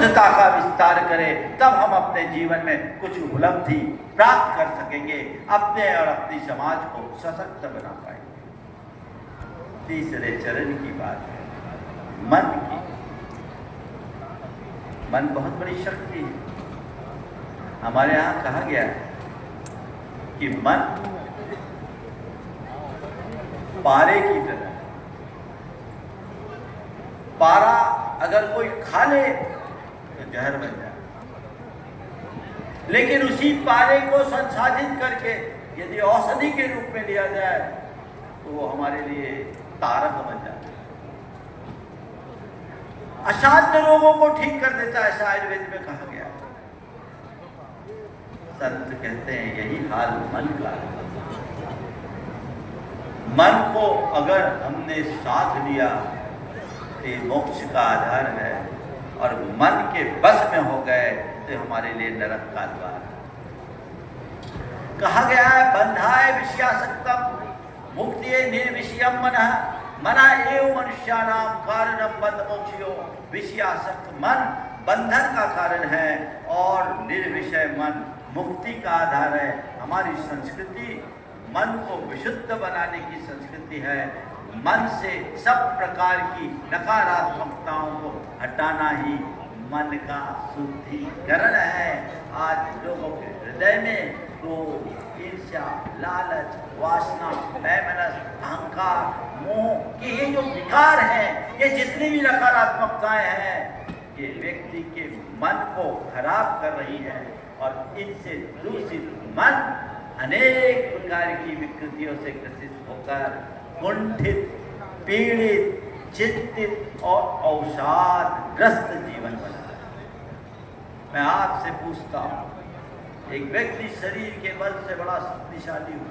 शुद्धता का विस्तार करें, तब हम अपने जीवन में कुछ उपलब्धि प्राप्त कर सकेंगे, अपने और अपनी समाज को सशक्त बना पाएंगे। तीसरे चरण की बात है मन की। मन बहुत बड़ी शक्ति है। हमारे यहाँ कहा गया है कि मन पारे की तरह, पारा अगर कोई खा ले तो जहर बन जाए, लेकिन उसी पारे को संसाधित करके यदि औषधि के रूप में लिया जाए तो वो हमारे लिए तारक बन जाता है, असाध्य रोगों को ठीक कर देता है। ऐसा आयुर्वेद में कहा गया है। संत कहते हैं यही हाल मन का है। मन को अगर हमने साध लिया तो मोक्ष का आधार है, और मन के बस में हो गए तो हमारे लिए नरक का द्वार है। कहा गया है बंधाय विषयासक्तम मुक्तिये निर्विषयम मनः मना एव मनुष्याणाम कारणम बंध मोक्षयो। विषयासक्त मन बंधन का कारण है और निर्विषय मन मुक्ति का आधार है। हमारी संस्कृति मन को विशुद्ध बनाने की संस्कृति है। मन से सब प्रकार की नकारात्मकताओं को हटाना ही मन का शुद्धिकरण है। आज लोगों के हृदय में क्रोध, ईर्ष्या, लालच, वासना, वैमनस्य, अहंकार, मोह के ये जो विकार हैं, ये जितनी भी नकारात्मकताएं हैं, ये व्यक्ति के मन को खराब कर रही है, और इनसे दूषित मन अनेक प्रकार की विकृतियों से ग्रसित होकर कुंठित, पीड़ित, चिंतित और अवसादग्रस्त जीवन बना है। मैं आपसे पूछता हूँ, एक व्यक्ति शरीर के बल से बड़ा शक्तिशाली हो,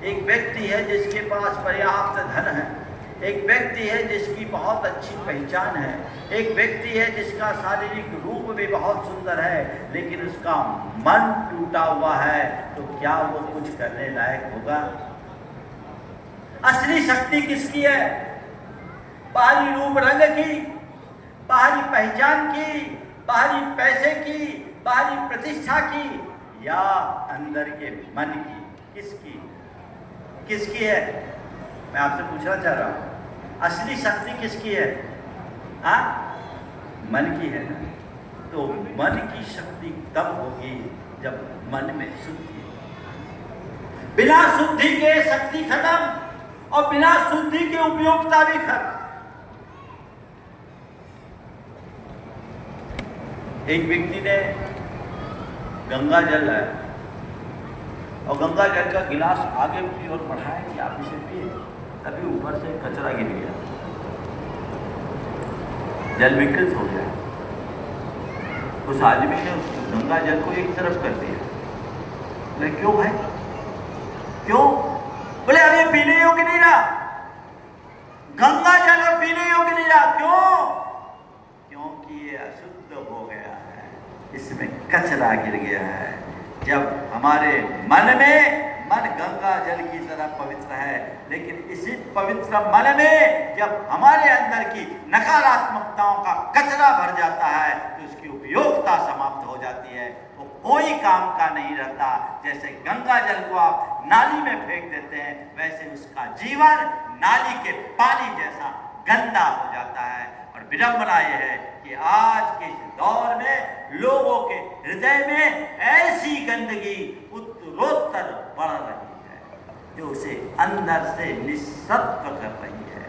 एक व्यक्ति है जिसके पास पर्याप्त धन है, एक व्यक्ति है जिसकी बहुत अच्छी पहचान है, एक व्यक्ति है जिसका शारीरिक रूप भी बहुत सुंदर है, लेकिन उसका मन टूटा हुआ है, तो क्या वो कुछ करने लायक होगा? असली शक्ति किसकी है? बाहरी रूप रंग की, बाहरी पहचान की, बाहरी पैसे की, बाहरी प्रतिष्ठा की, या अंदर के मन की? किसकी किसकी है? मैं आपसे पूछना चाह रहा हूं, असली शक्ति किसकी है? मन की है ना। तो मन की शक्ति तब होगी जब मन में शुद्धि। बिना शुद्धि के शक्ति खत्म, और बिना शुद्धि के उपयोगिता भी खत्म। एक व्यक्ति ने गंगा जल लाया और गंगा जल का गिलास आगे की ओर बढ़ाया कि आप इसे पिए, तभी ऊपर से कचरा गिर गया, जल विकृत हो गया। उस आदमी ने उस गंगा जल को एक तरफ कर दिया। बोले क्यों भाई, क्यों? बोले अब ये पीने योग्य नहीं रहा, गंगा जल अब पीने योग्य नहीं रहा। क्यों? क्योंकि ये अशुद्ध हो गया है, इसमें कचरा गिर गया है। जब हमारे मन में, मन गंगा जल की तरह पवित्र है, लेकिन इसी पवित्र मन में जब हमारे अंदर की नकारात्मकताओं का कचरा भर जाता है तो उसकी उपयोगिता समाप्त हो जाती है, वो कोई काम का नहीं रहता। जैसे गंगा जल को आप नाली में फेंक देते हैं, वैसे उसका जीवन नाली के पानी जैसा गंदा हो जाता है। और विडंबना यह है कि आज के दौर में लोगों के हृदय में ऐसी गंदगी उत्तरोत्तर बढ़ रही है जो उसे अंदर से निस्सत्व कर रही है।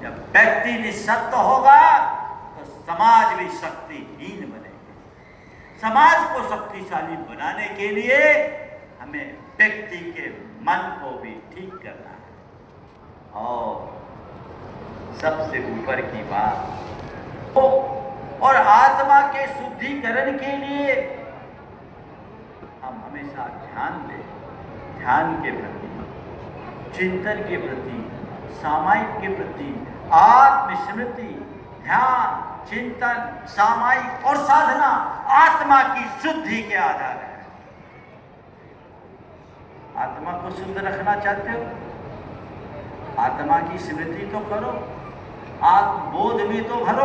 जब व्यक्ति निस्सत्व होगा तो समाज भी शक्तिहीन बनेगा। समाज को शक्तिशाली बनाने के लिए हमें व्यक्ति के मन को भी ठीक करना है। और सबसे ऊपर की बात, और आत्मा के शुद्धिकरण के लिए हम हमेशा ध्यान दें, ध्यान के प्रति, चिंतन के प्रति, सामायिक के प्रति, आत्मस्मृति, ध्यान, चिंतन, सामायिक और साधना आत्मा की शुद्धि के आधार है। आत्मा को शुद्ध रखना चाहते हो, आत्मा की स्मृति तो करो, आत्मबोध में तो भरो।